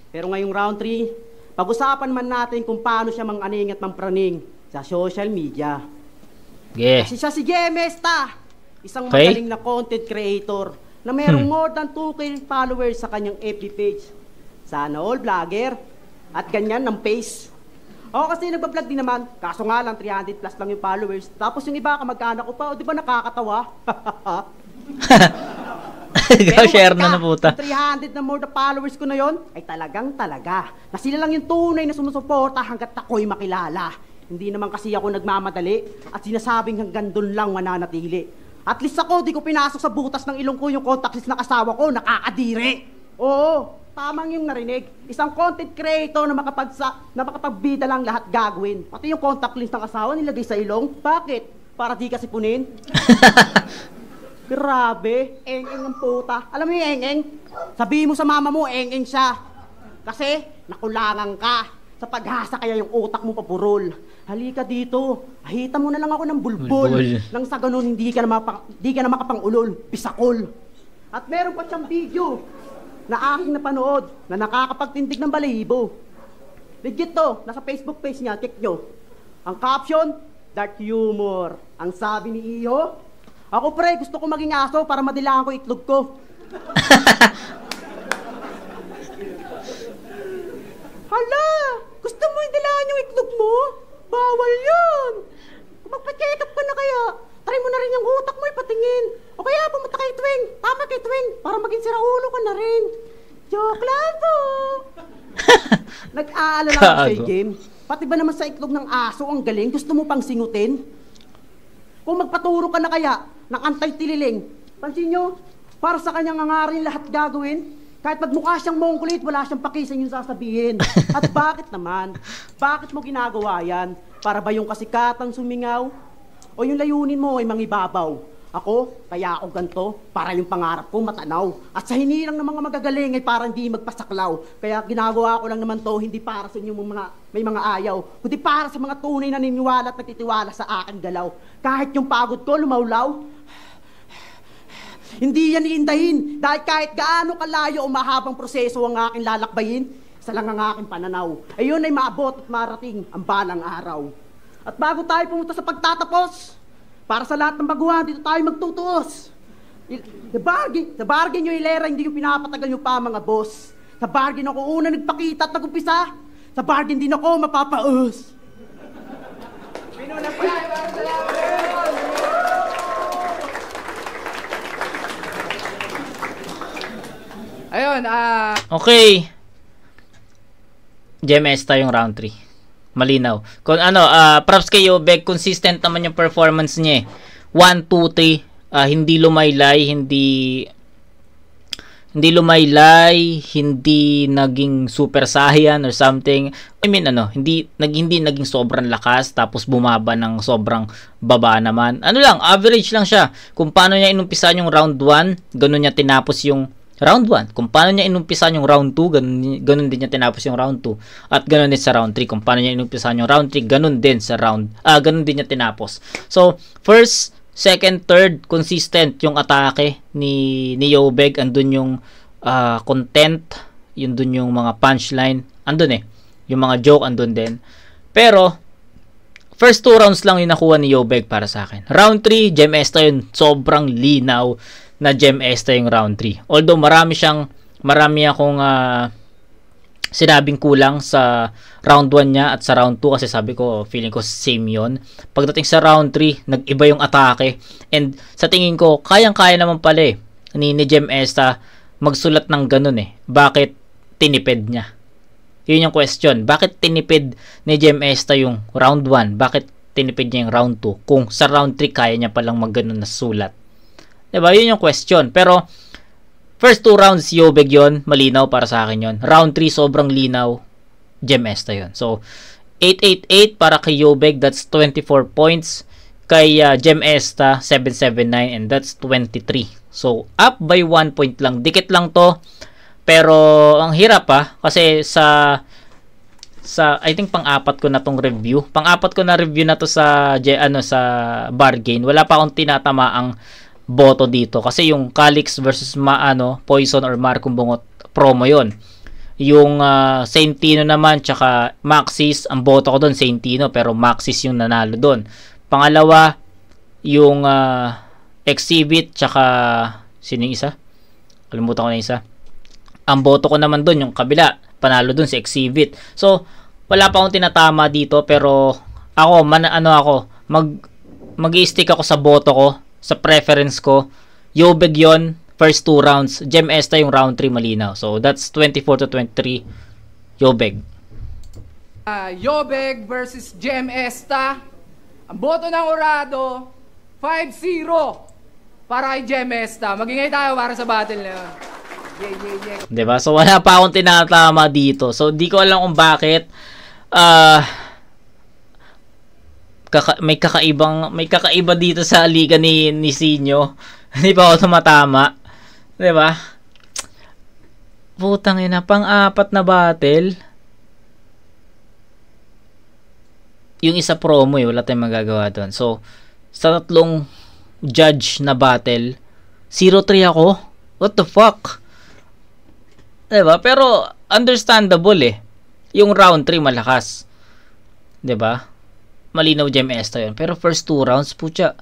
Pero ngayong round 3, pag-usapan man natin kung paano siya mang-aning at mang-praning sa social media. Kasi siya si Gemesta, isang magaling na content creator na mayroong more than 2K followers sa kanyang FB page. Sana all vlogger at ganyan ng face. Ako kasi nagbablog din naman, kaso nga lang 300 plus lang yung followers. Tapos yung iba kamag-anak ko pa, di ba nakakatawa? Share na puta. 300 na more the followers ko na yon ay talagang talaga. Na sila lang yung tunay na sumusuporta hanggat ako'y makilala. Hindi naman kasi ako nagmamadali at sinasabing hanggang doon lang mananatili. At least ako, di ko pinasok sa butas ng ilong ko yung contact list ng asawa ko, nakakadiri. Oo. Tamang yung narinig. Isang content creator na makapagbida lang lahat gagawin. Pati yung contact list ng asawa nilagay sa ilong. Bakit? Para di kasi punin? Grabe. Eng-eng ang puta. Alam mo yung eng-eng? Sabihin mo sa mama mo, eng-eng siya. Kasi nakulangan ka. Sa paghasa kaya yung utak mo papurol. Halika dito. Ahita mo na lang ako ng bulbul. Nang sa ganun hindi ka na makapangulol. Pisakol. At meron pa siyang video na aking napanood na nakakapagtindig ng balahibo. Legit to, nasa Facebook page niya, check nyo. Ang caption, dark humor. Ang sabi ni Iho, ako pre, gusto ko maging aso para madilaan ko itlog ko. Hala, gusto mo dilaan yung itlog mo? Bawal yun. Kung magpa-check up ka na kaya, try mo na rin yung utak mo ipatingin. O kaya pumunta kay Twing, tama kay Twing, para maging siraulo ka na rin. Joke lang po. Nag-aalala ka kay Game. Pati ba naman sa itlog ng aso ang galing? Gusto mo pang singutin? Kung magpaturo ka na kaya ng antay-tililing, pansin nyo, para sa kanyang angarin lahat gagawin. Kahit magmukha siyang mongkulit, wala siyang pakisan yung sasabihin. At bakit naman? Bakit mo ginagawa yan? Para ba yung kasikatang sumingaw? O yung layunin mo ay mangibabaw? Ako, kaya ako ganito, para yung pangarap ko matanaw. At sa hinirang ng mga magagaling ay para hindi magpasaklaw. Kaya ginagawa ko lang naman to, hindi para sa inyong mga may mga ayaw, kundi para sa mga tunay na niniwala at nagtitiwala sa aking galaw. Kahit yung pagod ko lumawlaw, hindi yan iindahin. Dahil kahit gaano kalayo o mahabang proseso ang aking lalakbayin, isa lang ang aking pananaw. Ayun ay maabot at marating ang balang araw. At bago tayo pumunta sa pagtatapos, para sa lahat ng baguhan, dito tayo magtutuos. Sa bargain nyo ilera, hindi yung pinapatagal nyo pa mga boss. Sa bargain ako una nagpakita at nagumpisa. Sa bargain din ako mapapaus. Ayun, Okay. Gemesta yung round 3. Malinaw. Kung props kayo, Beck, consistent naman yung performance niya. 1, 2, 3, hindi lumaylay, hindi naging super saiyan or something. I mean, hindi naging sobrang lakas tapos bumaba ng sobrang baba naman. Average lang siya. Kung paano niya inumpisan yung round 1, ganun niya tinapos yung round 1. Kung paano niya inumpisan yung round 2, ganun din niya tinapos yung round 2. At ganun din sa round 3. Kung paano niya inumpisan yung round 3, ganun din niya tinapos. So, first, second, third, consistent yung atake ni Yobeg. Andun yung content, yun dun yung mga punchline. Andun yung mga joke andun din. Pero, first 2 rounds lang yung nakuha ni Yobeg para sa akin. Round 3, Gem Esta yun. Sobrang linaw na Gem Esta yung round 3. Although marami akong sinabing kulang sa round 1 niya at sa round 2 kasi sabi ko, feeling ko same yon. Pagdating sa round 3, nag-iba yung atake. And sa tingin ko, kayang-kaya naman pala ni Gem Esta magsulat ng ganun Bakit tinipid niya? Yun yung question. Bakit tinipid ni Gem Esta yung round 1? Bakit tinipid niya yung round 2? Kung sa round 3 kaya niya palang mag-ganun na sulat. Diba? Yun yung question. Pero, first 2 rounds, Yobeg yun. Malinaw para sa akin yun. Round 3, sobrang linaw. Gem Esta yun. So, 888 para kay Yobeg. That's 24 points. Kay Gem Esta, 779. And that's 23. So, up by 1 point lang. Dikit lang to. Pero, ang hirap kasi sa I think pang-apat ko na tong review. Pang-apat ko na review na to sa bargain. Wala pa akong tinatamaang boto dito kasi yung Calix versus Poison or Marcum Bungot promo yon. Yung Saint Tino naman tsaka Maxis, ang boto ko doon Saint Tino pero Maxis yung nanalo doon. Pangalawa yung Exhibit tsaka sino yung isa? Kalimutan ko na isa. Ang boto ko naman doon yung kabila, panalo doon si Exhibit. So wala pa akong tinatama dito pero ako mag-i-stick ako sa boto ko. Sa preference ko, Yobeg yon, first 2 rounds. Gem Esta yung round 3 malinaw. So, that's 24-23, Yobeg. Yobeg versus Gem Esta. Ang boto ng Orado, 5-0 para kay Gem Esta. Magingay tayo para sa battle na yun. Yeah. Diba? So, wala pa akong tinatama dito. So, di ko alam kung bakit. May kakaiba dito sa liga ni Sinyo. Hindi pa ako tumatama. 'Di ba? Putang ina, pang-apat na battle. Yung isa promo wala tayong magagawa doon. So, sa tatlong judge na battle, 0-3 ako. What the fuck? Diba? Pero, understandable eh. Yung round 3 malakas. Diba? Malinaw Gem Esta yun. Pero first 2 rounds, putya,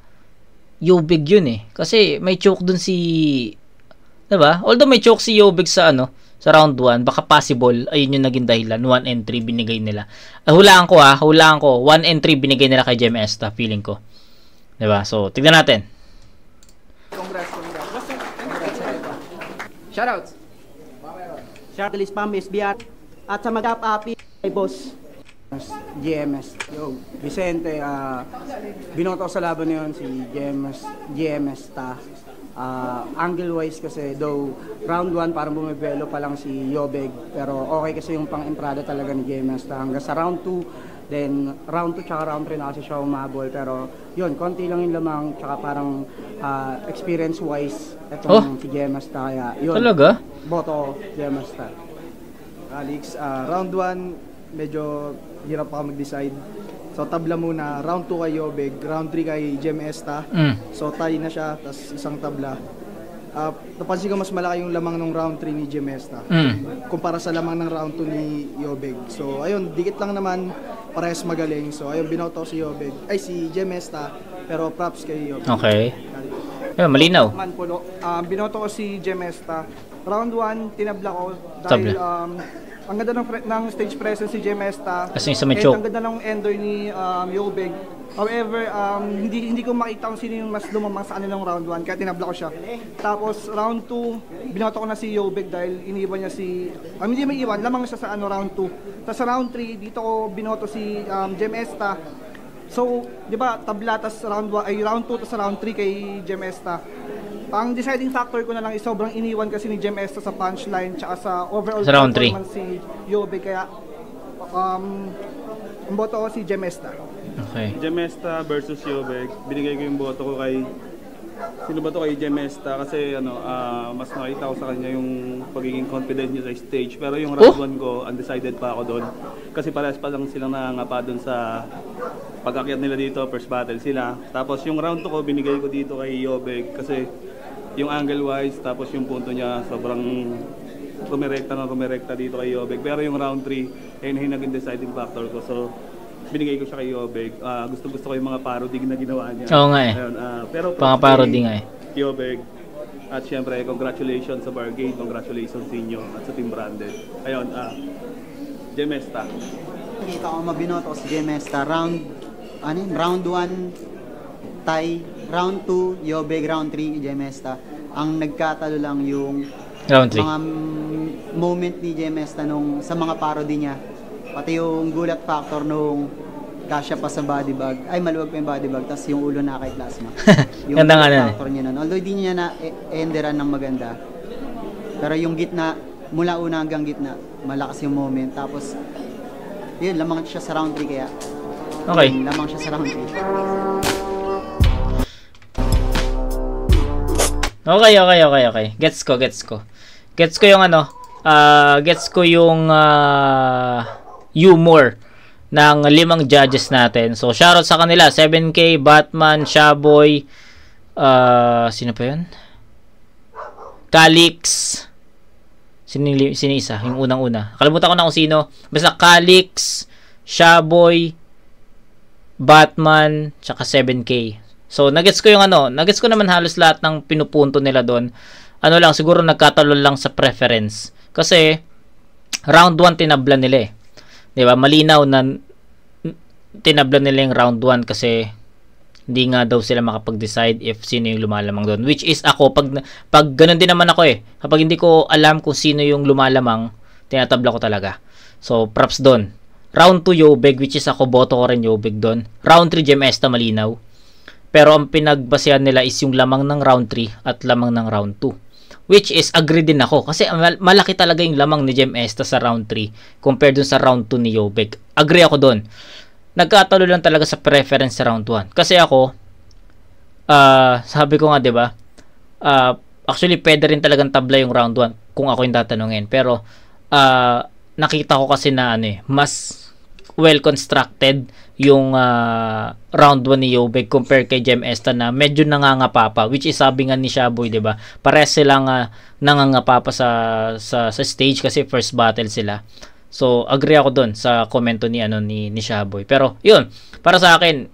Yobig yun eh. Kasi may choke dun si... Diba? Although may choke si Yobig sa sa round 1, baka possible, ayun yung naging dahilan. 1 and 3 binigay nila. Hulaan ko 1 and 3 binigay nila kay Gem Esta, feeling ko. Diba? So, tignan natin. Congrats. Shoutouts. Shoutout Spam, SBR. At sa mag-up-api kay boss. GMS. Yo, Vicente, binoto ko sa laban na yun si GMS ta. Angle-wise kasi, though round 1 parang bumibelo pa lang si Yobeg, pero okay kasi yung pang-entrada talaga ni GMS ta. Hanggang sa round 2, then round 2 tsaka round 3 na kasi siya umabol, pero yun, konti lang yung lamang, tsaka parang experience-wise, etong si GMS ta. Kaya yun, Talaga? boto GMS ta. Alex, round 1, medyo hirap pa mag-decide. So tabla muna, round 2 kay Yobeg, round 3 kay Gem Esta. So tie na siya, tas isang tabla. Napansin ko mas malaki yung lamang ng round 3 ni Gem Esta kumpara sa lamang ng round 2 ni Yobeg. So ayun, dikit lang naman, parehas magaling. So ayun, binoto si Yobeg, si Gem Esta, pero props kay Yobeg. Okay. Ayun, malinaw. Manpulo. Binoto ko si Gemesta. Round 1, tinabla ko dahil ang ganda ng stage presence si Gemesta. Kasi isa may choke. Ang ganda ng ender ni Yobeg. However, hindi ko makita kung sino yung mas lumamang sa kanilang round 1, kaya tinabla ko siya. Tapos round 2, binoto ko na si Yobeg dahil iniwan niya si... hindi may iwan, lamang siya sa round 2. Tapos sa round 3, dito ko binoto si Gemesta. So, di ba, tabla, tas round 2, tas round 3 kay Gemesta. Ang deciding factor ko na lang is sobrang iniwan kasi ni Gemesta sa punchline tsaka sa overall sa round performance si Yobeg. Kaya, ang boto ko si Gemesta. Okay. Gemesta versus Yobeg. Binigay ko yung boto ko kay... Sino ba to kay Gemesta? Kasi mas nakita ko sa kanya yung pagiging confident niya sa stage. Pero yung round 1 ko, undecided pa ako doon. Kasi parehas pa lang silang nangangapa doon sa pag-akyat nila dito, first battle sila. Tapos yung round 2 ko, binigay ko dito kay Yobeg. Kasi yung angle-wise, tapos yung punto niya, sobrang rumirekta dito kay Yobeg. Pero yung round 3, yun yung naging deciding factor ko. So, binigay ko siya kay Yobeg. Gusto ko yung mga parody na ginawa niya. Oo nga eh. Ayun, pero Mga parody nga eh. Yobeg. At syempre, congratulations sa Bargate, congratulations sa inyo at sa Team Branded. Ayun, Gemesta. Dito ako mabinoto si Gemesta. Round 1, tie. Round 2, Yobeg. Round 3, Gemesta. Ang nagkatalo lang yung Round 3. mga moment ni Gemesta sa mga parody niya. Pati yung gulat factor nung kasya pa sa body bag. Ay, maluwag pa yung body bag. Tapos yung ulo na kay plasma. Yung Ganda nga gulat nun eh. factor niya nun. Although di niya na-enderan ng maganda. Pero yung gitna, mula una hanggang gitna, malakas yung moment. Tapos, yun, lamang siya sa round 3 kaya. Okay. Lamang siya sa round 3. Okay. Gets ko. Gets ko yung humor ng 5 judges natin. So, shoutout sa kanila. 7K, Batman, Shaboy, sino pa yun? Calix. Sino isa? Yung unang-una. Kalimutan ko na kung sino. Basta Calix, Shaboy, Batman, tsaka 7K. So, nagets ko naman halos lahat ng pinupunto nila doon. Ano lang, siguro nagkatalo lang sa preference. Kasi, round 1 tinabla nila eh. Diba? Malinaw na tinabla nila yung round 1 kasi hindi nga daw sila makapag-decide if sino yung lumalamang doon. Which is ako, pag ganun din naman ako eh. Kapag hindi ko alam kung sino yung lumalamang, tinatabla ko talaga. So, props doon. Round 2 Yobeg, which is ako, boto ko rin Yobeg doon. Round 3 Gemesta, malinaw. Pero ang pinagbasehan nila is yung lamang ng round 3 at lamang ng round 2. Which is, agree din ako. Kasi malaki talaga yung lamang ni Gemesta sa round 3 compared dun sa round 2 ni Yobeg. Agree ako doon. Nagkatalo lang talaga sa preference sa round 1. Kasi ako, sabi ko nga, diba, actually, pwede rin talagang tabla yung round 1 kung ako yung tatanungin. Pero, nakita ko kasi na mas well constructed yung round 1 ni Yobeg compare kay Gem Esta na medyo nangangapa pa, which is sabi nga ni Shaboy, 'di ba? Pares silang nangangapa pa sa stage kasi first battle sila. So agree ako doon sa komento ni ni Shaboy. Pero 'yun, para sa akin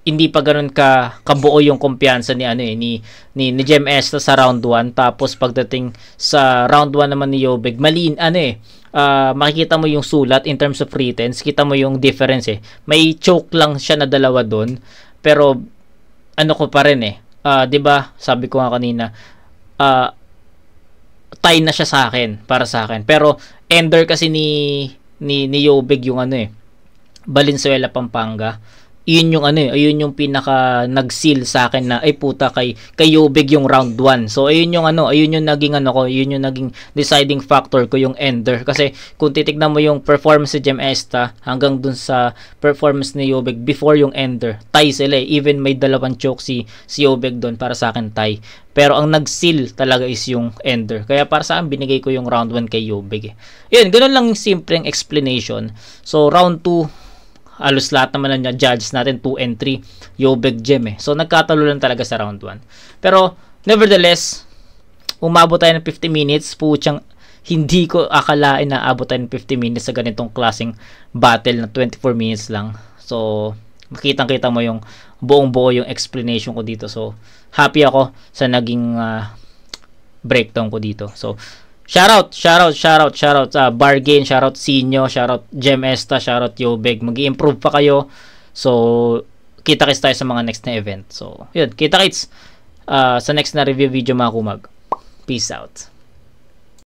hindi pa ganoon kabuo yung kumpiyansa ni ni Gem Esta sa round 1, tapos pagdating sa round 1 naman ni Yobeg, makikita mo yung sulat in terms of returns, kita mo yung difference May choke lang siya na dalawa doon, pero ko pa rin 'di ba? Sabi ko nga kanina, tie na siya sa akin, para sa akin. Pero ender kasi ni Yobeg yung Valenzuela Pampanga. Yun yung pinaka nag-seal sa akin na ay puta kay Yobeg yung round 1. So ayun yung naging yun yung naging deciding factor ko, yung ender. Kasi kung titignan mo yung performance ni Gem Esta hanggang dun sa performance ni Yobeg before yung ender, tie sila even may dalawang choke si Yobeg doon, para sa akin tie. Pero ang nag-seal talaga is yung ender. Kaya para sa akin binigay ko yung round 1 kay Yobeg. Yun, ganoon lang yung simpleng explanation. So round 2, alos lahat naman na judges natin 2 and 3 Yobeg Gem So nagkatalo lang talaga sa round 1. Pero nevertheless, umabot tayo ng 50 minutes. Putyang hindi ko akalain na abot tayo ng 50 minutes sa ganitong klaseng battle na 24 minutes lang. So makitang-kita mo yung buong-buo yung explanation ko dito. So happy ako sa naging breakdown ko dito. So Shoutout Bargain, shoutout Sinyo, shoutout Gem Esta, shoutout Yobeg. Mag-i-improve pa kayo. So kita-kits tayo sa mga next na event. So yun, kita-kits sa next na review video mga kumag. Peace out.